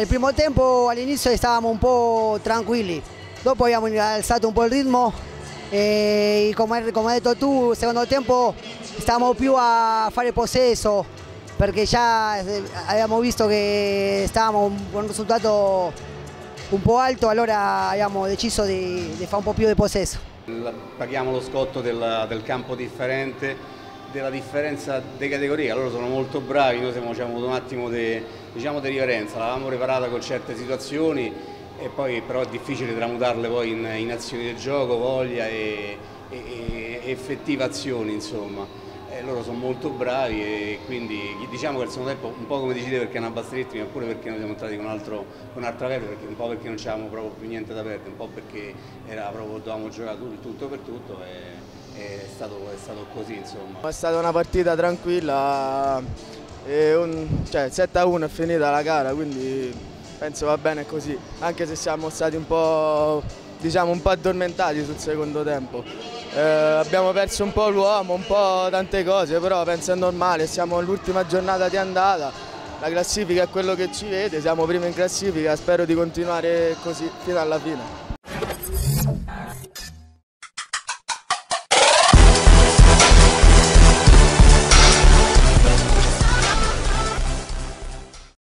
il primo tempo all'inizio stavamo un po' tranquilli, dopo abbiamo alzato un po' il ritmo e come hai detto tu, il secondo tempo stavamo più a fare possesso perché già abbiamo visto che stavamo con un risultato un po' alto, allora abbiamo deciso di fare un po' più di possesso. Paghiamo lo scotto del campo differente, della differenza di categoria. Loro sono molto bravi, noi abbiamo avuto un attimo di riverenza, l'avevamo preparata con certe situazioni e poi però è difficile tramutarle poi in azioni di gioco, voglia e effettive azioni, insomma. Loro sono molto bravi e quindi diciamo che il secondo tempo un po' come dici te perché è una bassa ritmica, oppure perché noi siamo entrati con un'altra perdita, un po' perché non c'avevamo proprio più niente da perdere, un po' perché dovevamo giocare tutto per tutto e è stato così, insomma. È stata una partita tranquilla, 7-1 è finita la gara, quindi penso va bene così, anche se siamo stati un po' addormentati sul secondo tempo. Abbiamo perso un po' l'uomo, un po' tante cose, però penso è normale, siamo all'ultima giornata di andata, la classifica è quello che ci vede, siamo primi in classifica, spero di continuare così fino alla fine.